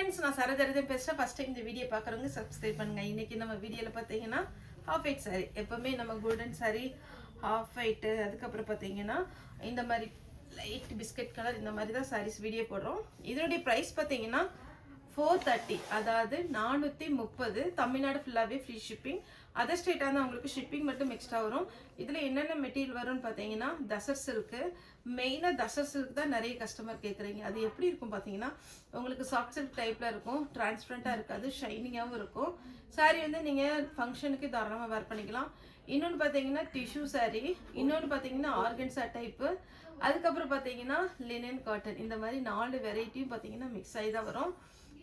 Friends, நான் சரதரதன் பேசுகிறேன். First time இந்த வீடியோ பார்க்குறவங்க சப்ஸ்கிரைப் பண்ணுங்கள். இன்றைக்கி நம்ம வீடியோவில் பார்த்தீங்கன்னா ஹாஃப் ஒயிட் சாரீ, எப்போவுமே நம்ம கோல்டன் சாரீ ஹாஃப் ஒயிட்டு, அதுக்கப்புறம் பார்த்தீங்கன்னா இந்த மாதிரி லைட் பிஸ்கட் கலர், இந்த மாதிரி தான் சாரீஸ் வீடியோ போடுறோம். இதனுடைய ப்ரைஸ் பார்த்தீங்கன்னா 430, அதாவது 430. தமிழ்நாடு ஃபுல்லாகவே ஃப்ரீ ஷிப்பிங். அதர் ஸ்டேட்டாக இருந்தால் உங்களுக்கு ஷிப்பிங் மட்டும் எக்ஸ்ட்ரா வரும். இதில் என்னென்ன மெட்டீரியல் வரும்னு பார்த்தீங்கன்னா தசர் சில்க்கு. மெயினாக தசர் சில்க் தான் நிறைய கஸ்டமர் கேட்குறீங்க. அது எப்படி இருக்கும் பார்த்தீங்கன்னா உங்களுக்கு சாஃப்ட் சில்க் டைப்பில் இருக்கும், டிரான்ஸ்பரண்ட்டாக இருக்காது, ஷைனிங்காகவும் இருக்கும். சாரீ வந்து நீங்கள் ஃபங்க்ஷனுக்கு தாராளமாக வேர் பண்ணிக்கலாம். இன்னொன்று பார்த்தீங்கன்னா டிஷ்யூ சாரீ, இன்னொன்று பார்த்தீங்கன்னா ஆர்கன்ஸா டைப்பு, அதுக்கப்புறம் பார்த்தீங்கன்னா லினன் காட்டன். இந்த மாதிரி 4 வெரைட்டியும் பார்த்தீங்கன்னா மிக்ஸ் ஆகி தான் வரும்.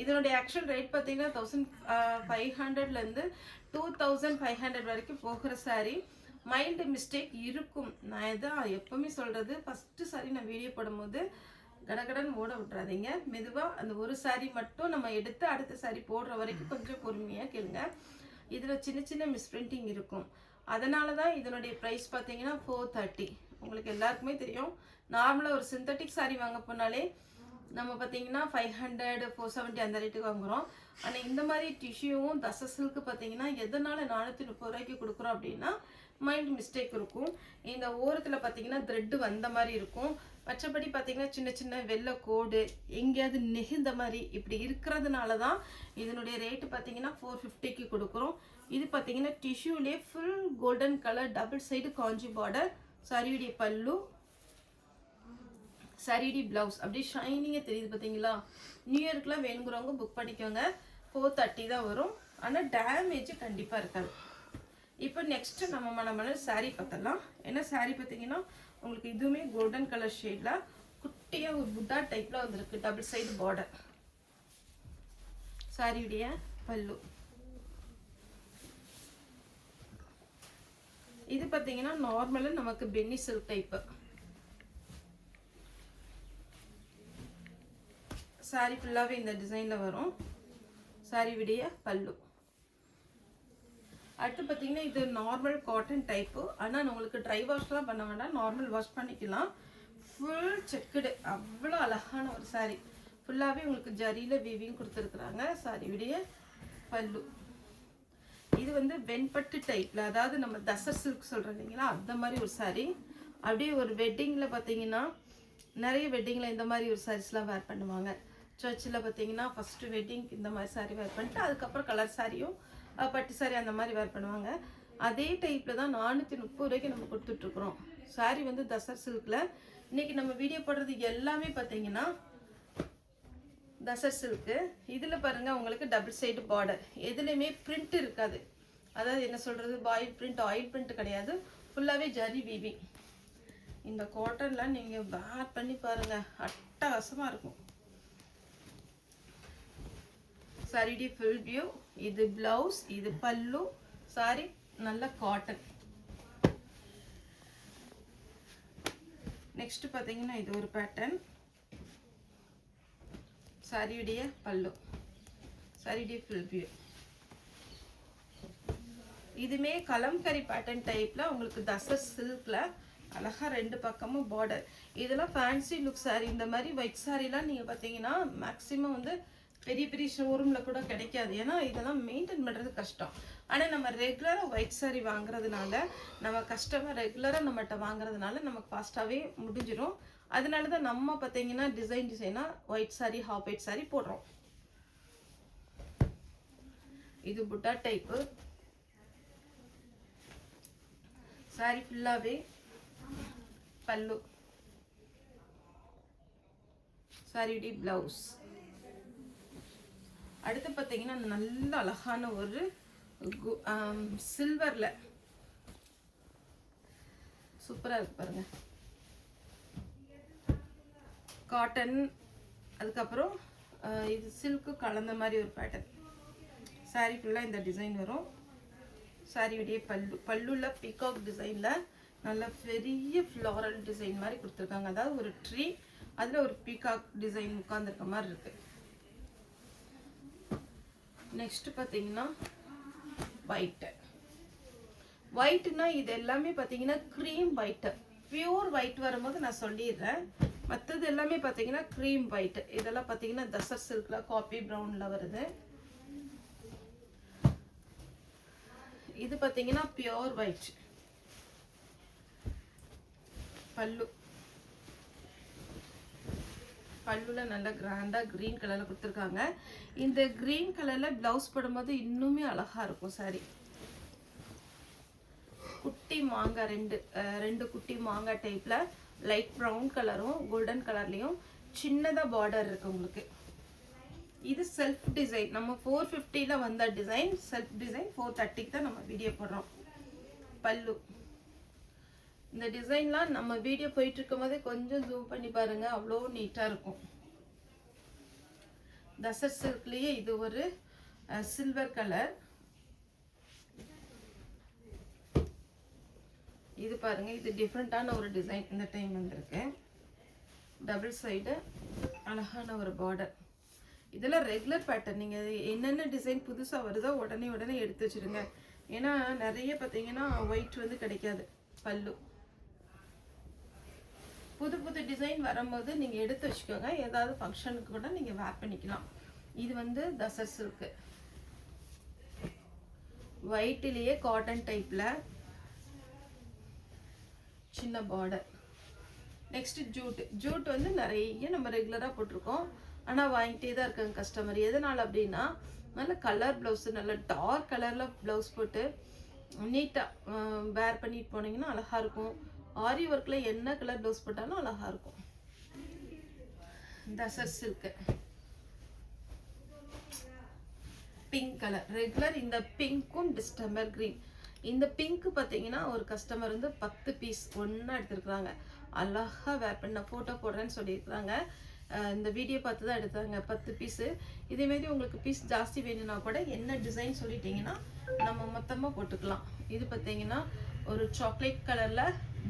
இதனுடைய ஆக்சுவல் ரேட் பார்த்தீங்கன்னா 1500லேருந்து 2500 வரைக்கும் போகிற சாரீ. மைல்டு மிஸ்டேக் இருக்கும். நான் இதான் எப்பவுமே சொல்கிறது, ஃபஸ்ட்டு சாரீ நான் வீடியோ போடும்போது கடகடன் ஓட விட்றாதீங்க. மெதுவாக அந்த ஒரு சாரீ மட்டும் நம்ம எடுத்து அடுத்த சாரீ போடுற வரைக்கும் கொஞ்சம் பொறுமையாக கேளுங்க. இதில் சின்ன சின்ன மிஸ்பிரிண்டிங் இருக்கும். அதனால தான் இதனுடைய ப்ரைஸ் பார்த்தீங்கன்னா 430. உங்களுக்கு எல்லாருக்குமே தெரியும், நார்மலாக ஒரு சிந்தட்டிக் சாரீ வாங்க போனாலே நம்ம பார்த்தீங்கன்னா 500, 470 அந்த ரேட்டுக்கு வாங்குகிறோம். ஆனால் இந்த மாதிரி டிஷ்யூவும் தச சில்க்கு பார்த்தீங்கன்னா எதனால் 430 ரூபாய்க்கு கொடுக்குறோம் அப்படின்னா மைல்டு மிஸ்டேக் இருக்கும். இந்த ஓரத்தில் பார்த்தீங்கன்னா த்ரெட்டு வந்த மாதிரி இருக்கும். மற்றபடி பார்த்தீங்கன்னா சின்ன சின்ன வெள்ளை கோடு எங்கேயாவது நெகிழ்ந்த மாதிரி இப்படி இருக்கிறதுனால தான் இதனுடைய ரேட்டு பார்த்தீங்கன்னா 450க்கு கொடுக்குறோம். இது பார்த்தீங்கன்னா டிஷ்யூலே full golden colour double side Kanchi border. சாரியுடைய பல்லு, சாரிடி பிளவுஸ் அப்படியே ஷைனிங்காக தெரியுது பார்த்தீங்களா. நியூ இயர்க்குலாம் வேணுங்கிறவங்க புக் பண்ணிக்கோங்க. 430 தான் வரும். ஆனால் டேமேஜ் கண்டிப்பாக இருக்காது. இப்போ நெக்ஸ்ட்டு நம்ம சாரீ பார்த்தலாம். ஏன்னா சாரீ பார்த்தீங்கன்னா உங்களுக்கு இதுவுமே கோல்டன் கலர் ஷேடில் குட்டியாக ஒரு புட்டா டைப்பில் வந்துருக்கு, டபுள் சைடு பார்டர். சாரியுடைய பல்லு இது பார்த்தீங்கன்னா நார்மலாக நமக்கு பென்னி சில்க் டைப்பு. சாரீ ஃபுல்லாகவே இந்த டிசைனில் வரும். சாரீ விடைய பல்லு. அடுத்து பார்த்தீங்கன்னா இது நார்மல் காட்டன் டைப்பு. ஆனால் உங்களுக்கு ட்ரை வாஷ்லாம் பண்ண வேண்டாம், நார்மல் வாஷ் பண்ணிக்கலாம். ஃபுல் செக்குடு, அவ்வளோ அழகான ஒரு சாரீ. ஃபுல்லாகவே உங்களுக்கு ஜரியில் வீவிங் கொடுத்துருக்குறாங்க. சாரீ விடைய பல்லு. இது வந்து வெண்பட்டு டைப்பில், அதாவது நம்ம தசர் சில்க் சொல்கிறோம் இல்லைங்களா, அந்த மாதிரி ஒரு சாரீ. அப்படியே ஒரு வெட்டிங்கில் பார்த்தீங்கன்னா நிறைய வெட்டிங்கில் இந்த மாதிரி ஒரு சாரீஸ்லாம் வேர் பண்ணுவாங்க. சர்ச்சில் பார்த்தீங்கன்னா ஃபஸ்ட்டு வெட்டிங் இந்த மாதிரி சாரீ வேர் பண்ணிட்டு அதுக்கப்புறம் கலர் சாரியும் பட்டு சாரீ அந்த மாதிரி வேர் பண்ணுவாங்க. அதே டைப்பில் தான் 430 ரூபாய்க்கு நம்ம கொடுத்துட்ருக்குறோம். சாரீ வந்து தசர் சில்கில். இன்றைக்கி நம்ம வீடியோ போடுறது எல்லாமே பார்த்தீங்கன்னா தசர் சில்க்கு. இதில் பாருங்கள் உங்களுக்கு டபுள் சைடு பார்டர், எதுலேயுமே பிரிண்ட் இருக்காது. அதாவது என்ன சொல்கிறது, பாயில் பிரிண்ட், ஆயில் பிரிண்ட் கிடையாது, ஃபுல்லாகவே ஜரி வீவிங். இந்த காட்டனில் நீங்கள் வேர் பண்ணி பாருங்கள், அட்டகாசமாக இருக்கும். சாரிடி ஃபுல் வியூ. இது பிளவுஸ், இது பல்லு. சாரி நல்ல காட்டன். நெக்ஸ்ட் பார்த்தீங்கன்னா இது ஒரு பேட்டர்ன். சாரியுடைய பல்லு, சாரிடி ஃபுல் வியூ. இதுமே கலம்கரி பேட்டர்ன் டைப்பில் உங்களுக்கு தசர் சில்கில் அழகாக 2 பக்கமும் பார்டர். இதெல்லாம் ஃபேன்சி லுக் சாரீ. இந்த மாதிரி ஒயிட் சாரீலாம் நீங்கள் பார்த்தீங்கன்னா மேக்ஸிமம் வந்து பெரிய பெரிய ஷோரூமில் கூட கிடைக்காது. ஏன்னா இதெல்லாம் மெயின்டைன் பண்ணுறது கஷ்டம். ஆனால் நம்ம ரெகுலராக ஒயிட் சாரீ வாங்குறதுனால, நம்ம கஸ்டமர் ரெகுலராக நம்மகிட்ட வாங்குறதுனால நமக்கு ஃபாஸ்ட்டாகவே முடிஞ்சிடும். அதனால தான் நம்ம பார்த்தீங்கன்னா டிசைனாக white sari, half white sari போடுறோம். இது புட்டா டைப்பு. சாரீ ஃபுல்லாகவே பல்லு, சாரியுடைய பிளவுஸ். அடுத்து பார்த்தீங்கன்னா நல்ல அழகான ஒரு சில்வரில் சூப்பராக இருக்கு பாருங்கள். காட்டன், அதுக்கப்புறம் இது சில்க்கு கலந்த மாதிரி ஒரு பேட்டர்ன். சாரீ ஃபுல்லாக இந்த டிசைன் வரும். சாரியுடைய பல்லு, பல்லுல பீகாக் டிசைனில் நல்ல பெரிய ஃப்ளாரல் டிசைன் மாதிரி கொடுத்துருக்காங்க. அதாவது ஒரு ட்ரீ, அதில் ஒரு பீகாக் டிசைன் உட்காந்துருக்க மாதிரி இருக்குது. நெக்ஸ்ட் பார்த்தீங்கன்னா ஒயிட்டு. ஒயிட்னா இது எல்லாமே பார்த்தீங்கன்னா க்ரீம் ஒயிட்டு. பியூர் ஒயிட் வரும்போது நான் சொல்லிடுறேன். மற்றது எல்லாமே பார்த்தீங்கன்னா க்ரீம் ஒயிட். இதெல்லாம் பார்த்தீங்கன்னா தசர் சில்க்ல காப்பி ப்ரௌன்ல வருது. இது பார்த்தீங்கன்னா பியோர் ஒயிட். பல்லுல நல்ல கிராண்டா கிரீன் கலர்ல கொடுத்துருக்காங்க. இந்த கிரீன் கலர்ல பிளவுஸ் போடும்போது இன்னுமே அழகா இருக்கும் சாரி. குட்டி மாங்காய் ரெண்டு குட்டி மாங்காய் டைப்ல லைட் ப்ரௌன் கலரும் கோல்டன் கலர்லயும் சின்னதா பார்டர் இருக்கு உங்களுக்கு. இது செல்ஃப் டிசைன். நம்ம 450ல வந்த டிசைன் செல்ஃப் டிசைன் 430க்கு தான் நம்ம வீடியோ போடுறோம். பல்லு இந்த டிசைன்லாம் நம்ம வீடியோ போயிட்டு இருக்கும் போதே கொஞ்சம் ஜூம் பண்ணி பாருங்க, அவ்வளோ நீட்டா இருக்கும். தசர் சில்க்லயே இது ஒரு சில்வர் கலர். இது பாருங்க, இது டிஃப்ரெண்டான ஒரு டிசைன் இந்த டைம் வந்திருக்கு. டபுள் சைடு அழகான ஒரு பார்டர். இதெல்லாம் ரெகுலர் பேட்டர்ன். நீங்க என்னென்ன டிசைன் புதுசா வருதோ உடனே எடுத்து வச்சிருங்க. ஏன்னா நிறைய பார்த்தீங்கன்னா ஒயிட் வந்து கிடைக்காது. பல்லு புது டிசைன் வரும்போது நீங்க எடுத்து வச்சுக்கோங்க. ஏதாவது ஃபங்க்ஷனுக்கு கூட நீங்க வேர் பண்ணிக்கலாம். இது வந்து தசர் சில்க் ஒயிட்லயே காட்டன் டைப்ல சின்ன பார்டர். நெக்ஸ்ட் ஜூட் வந்து நிறைய நம்ம ரெகுலரா போட்டிருக்கோம். ஆனா வாங்கிட்டே தான் இருக்காங்க கஸ்டமர். எதனால அப்படின்னா நல்ல கலர் பிளவுஸ், நல்ல டார்க் கலர்ல பிளவுஸ் போட்டு நீட்டா வேர் பண்ணிட்டு போனீங்கன்னா அழகா இருக்கும். ஆரி ஒர்க்ல என்ன கலர் பிளவுஸ் போட்டாலும் அழகா இருக்கும். Tussar silk pink colour regular. இந்த பிங்க்கும் டிஸ்டம்பர் கிரீன். இந்த பிங்க் பார்த்தீங்கன்னா ஒரு கஸ்டமர் வந்து 10 பீஸ் ஒன்னா எடுத்திருக்காங்க. அழகா வேர் பண்ண போட்டோ போடுறேன்னு சொல்லியிருக்காங்க. இந்த வீடியோ பார்த்து தான் எடுத்தாங்க 10 பீஸ். இதே மாதிரி உங்களுக்கு பீஸ் ஜாஸ்தி வேணும்னா கூட என்ன டிசைன் சொல்லிட்டீங்கன்னா நம்ம மொத்தமா போட்டுக்கலாம். இது பார்த்தீங்கன்னா ஒரு சாக்லேட் கலர்ல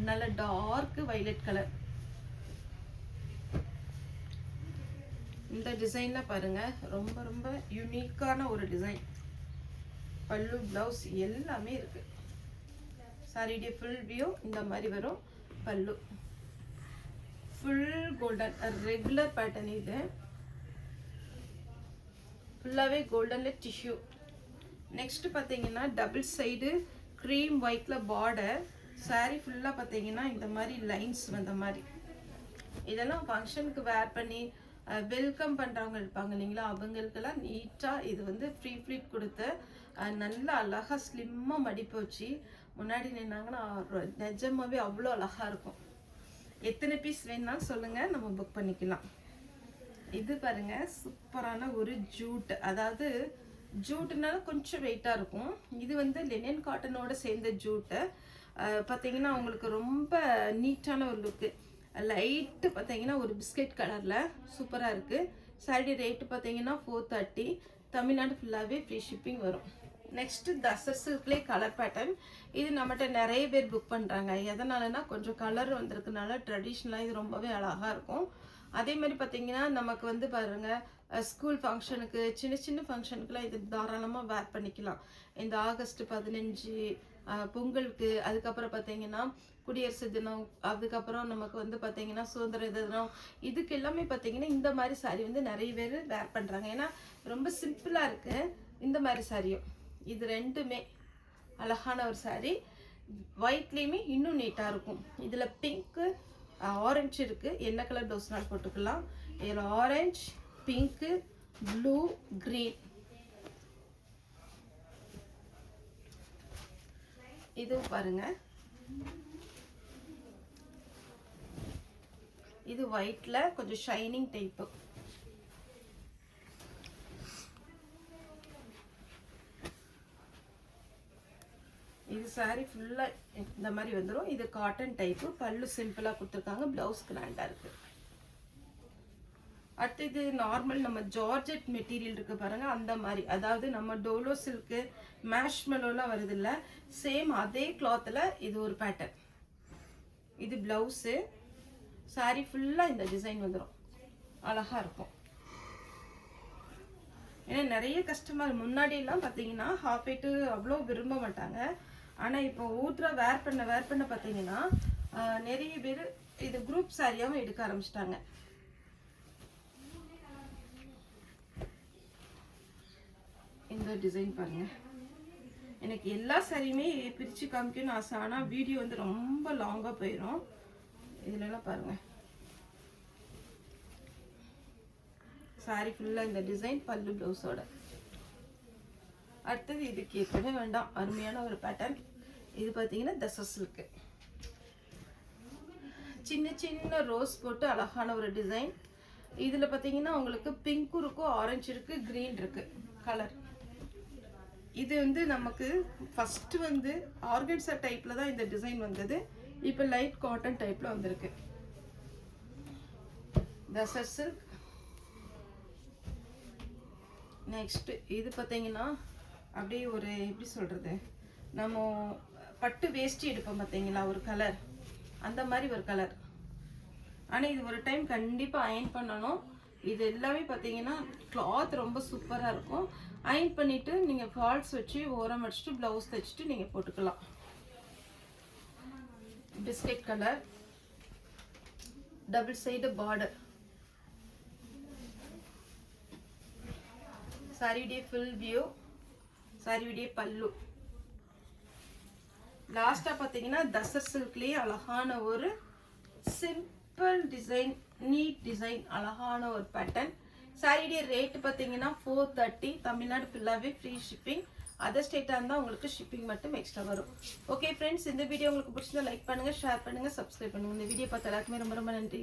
நல்ல டார்க் வயலட் கலர். இந்த டிசைன்ல பாருங்க, ரொம்ப ரொம்ப யூனிக்கான ஒரு டிசைன். பல்லு பிளவுஸ் எல்லாமே இருக்கு. சாரியுடைய ஃபுல் வியூ இந்த மாதிரி வரும். பல்லு ஃபுல் கோல்டன் ரெகுலர் பேட்டர்ன். இது ஃபுல்லாவே கோல்டன்ல டிஷ்யூ. நெக்ஸ்ட் பார்த்தீங்கன்னா டபுள் சைடு க்ரீம் ஒயிட்ல பார்டர். சாரி ஃபுல்லா பார்த்தீங்கன்னா இந்த மாதிரி லைன்ஸ் வந்த மாதிரி. இதெல்லாம் ஃபங்க்ஷனுக்கு வேர் பண்ணி வெல்கம் பண்றவங்க இருப்பாங்க இல்லைங்களா, அவங்களுக்கெல்லாம் நீட்டா இது வந்து ஃப்ரீ ஃபிளிட் கொடுத்து நல்லா அழகா ஸ்லிம்மா மடிப்பு வச்சு முன்னாடி நின்னாங்கன்னா நிஜமாவே அவ்வளோ அழகா இருக்கும். எத்தனை பீஸ் வேணும்னாலும் சொல்லுங்க, நம்ம புக் பண்ணிக்கலாம். இது பாருங்க சூப்பரான ஒரு ஜூட். அதாவது ஜூட்னால கொஞ்சம் வெயிட்டா இருக்கும். இது வந்து லெனின் காட்டனோட சேர்ந்த ஜூட்டு. பார்த்தீங்கன்னா உங்களுக்கு ரொம்ப நீட்டான ஒரு லுக்கு. லைட்டு பார்த்தீங்கன்னா ஒரு பிஸ்கெட் கலரில் சூப்பராக இருக்குது. சாரி ரேட்டு பார்த்தீங்கன்னா 430. தமிழ்நாடு ஃபுல்லாகவே ஃப்ரீ ஷிப்பிங் வரும். Next tussar சில்க்லேயே colour pattern. இது நம்மகிட்ட நிறைய பேர் புக் பண்ணுறாங்க. எதனாலனா கொஞ்சம் கலர் வந்திருக்கனால ட்ரெடிஷ்னலாக இது ரொம்பவே அழகாக இருக்கும். அதே மாதிரி பார்த்தீங்கன்னா நமக்கு வந்து பாருங்கள் ஸ்கூல் ஃபங்க்ஷனுக்கு சின்ன சின்ன ஃபங்க்ஷனுக்குலாம் இது தாராளமாக வேர் பண்ணிக்கலாம். இந்த ஆகஸ்ட் 15 பொங்கலுக்கு, அதுக்கப்புறம் பார்த்தீங்கன்னா குடியரசு தினம், அதுக்கப்புறம் நமக்கு வந்து பார்த்தீங்கன்னா சுதந்திர தினம், இதுக்கு எல்லாமே பார்த்தீங்கன்னா இந்த மாதிரி சாரி வந்து நிறைய பேர் வேர் பண்ணுறாங்க. ஏன்னா ரொம்ப சிம்பிளாக இருக்குது இந்த மாதிரி சாரியும். இது ரெண்டுமே அழகான ஒரு சாரி. ஒயிட்லேயுமே இன்னும் நீட்டாக இருக்கும். இதில் பிங்க்கு ஆரஞ்சு இருக்குது. என்ன கலர் டோஸ்னால் போட்டுக்கலாம். இதில் ஆரஞ்சு, பிங்க்கு, ப்ளூ, க்ரீன். இது பாருங்க, இது ஒயிட்ல கொஞ்சம் ஷைனிங் டைப்பு. இது சாரி ஃபுல்லா இந்த மாதிரி வந்துடும். இது காட்டன் டைப்பு. பல்லு சிம்பிளா கொடுத்துருக்காங்க. பிளவுஸ் கிராண்டா இருக்கு. அடுத்து இது நார்மல் நம்ம ஜார்ஜெட் மெட்டீரியல் இருக்கு பாருங்க, அந்த மாதிரி. அதாவது நம்ம டோலோ சில்க்கு மேஷ்மெலோலாம் வருது இல்ல, சேம் அதே கிளாத்ல இது ஒரு பேட்டர்ன். இது பிளவுஸு. சாரி ஃபுல்லா இந்த டிசைன் வந்துடும். அழகா இருக்கும். ஏன்னா நிறைய கஸ்டமர் முன்னாடி எல்லாம் பார்த்தீங்கன்னா ஹாஃப் வெயிட் அவ்வளோ விரும்ப மாட்டாங்க. ஆனால் இப்போ ஊத்ரா வேர் பண்ண பார்த்தீங்கன்னா நிறைய பேர் இது குரூப் சாரியாவும் எடுக்க ஆரம்பிச்சிட்டாங்க. இந்த டிசைன் பாருங்க. எனக்கு எல்லா சாரியுமே பிரித்து காமிக்கணும்னு ஆசை, ஆனால் வீடியோ வந்து ரொம்ப லாங்காக போயிடும். இதுலலாம் பாருங்க சாரி ஃபுல்லாக இந்த டிசைன், பல்லு ப்ளவுஸோட. அடுத்தது இது கேட்கவே வேண்டாம், அருமையான ஒரு பேட்டர்ன். இது பார்த்தீங்கன்னா தச சில்க்கு, சின்ன சின்ன ரோஸ் போட்டு அழகான ஒரு டிசைன். இதில் பார்த்தீங்கன்னா உங்களுக்கு பிங்க்கும் இருக்கும், ஆரஞ்சு இருக்குது, க்ரீன் இருக்குது கலர். இது வந்து நமக்கு ஃபஸ்ட்டு வந்து ஆர்கன்சா டைப்பில் தான் இந்த டிசைன் வந்தது. இப்போ லைட் காட்டன் டைப்பில் வந்திருக்கு. தச சில்க். நெக்ஸ்ட் இது பார்த்தீங்கன்னா அப்படியே ஒரு எப்படி சொல்கிறது, நம்ம பட்டு வேஷ்டி எடுப்போம் பார்த்தீங்களா ஒரு கலர், அந்த மாதிரி ஒரு கலர். ஆனால் இது ஒரு டைம் கண்டிப்பாக அயன் பண்ணணும். இது எல்லாமே பார்த்தீங்கன்னா கிளாத் ரொம்ப சூப்பராக இருக்கும். அயன் பண்ணிவிட்டு நீங்கள் ஃபால்ஸ் வச்சு ஓரம் அடிச்சுட்டு ப்ளவுஸ் தைச்சிட்டு நீங்கள் போட்டுக்கலாம். Biscuit colour, double side border. சாரியுடைய ஃபுல் வியூ, சாரியுடைய பல்லு. லாஸ்ட்டாக பார்த்தீங்கன்னா தசர் சில்க்லேயே அழகான ஒரு சிம்பிள் டிசைன், நீட் டிசைன், அழகான ஒரு பேட்டர்ன். சாரியுடைய ரேட்டு பார்த்தீங்கன்னா 430. தமிழ்நாடு ஃபுல்லாகவே ஃப்ரீ ஷிப்பிங். அதர் ஸ்டேட்டாக இருந்தால் உங்களுக்கு ஷிப்பிங் மட்டும் எக்ஸ்ட்ரா வரும். ஓகே ஃப்ரெண்ட்ஸ், இந்த வீடியோ உங்களுக்கு பிடிச்சிருந்தா லைக் பண்ணுங்கள், ஷேர் பண்ணுங்கள், சப்ஸ்கிரைப் பண்ணுங்கள். இந்த வீடியோ பார்த்த எல்லாருக்குமே ரொம்ப ரொம்ப நன்றி.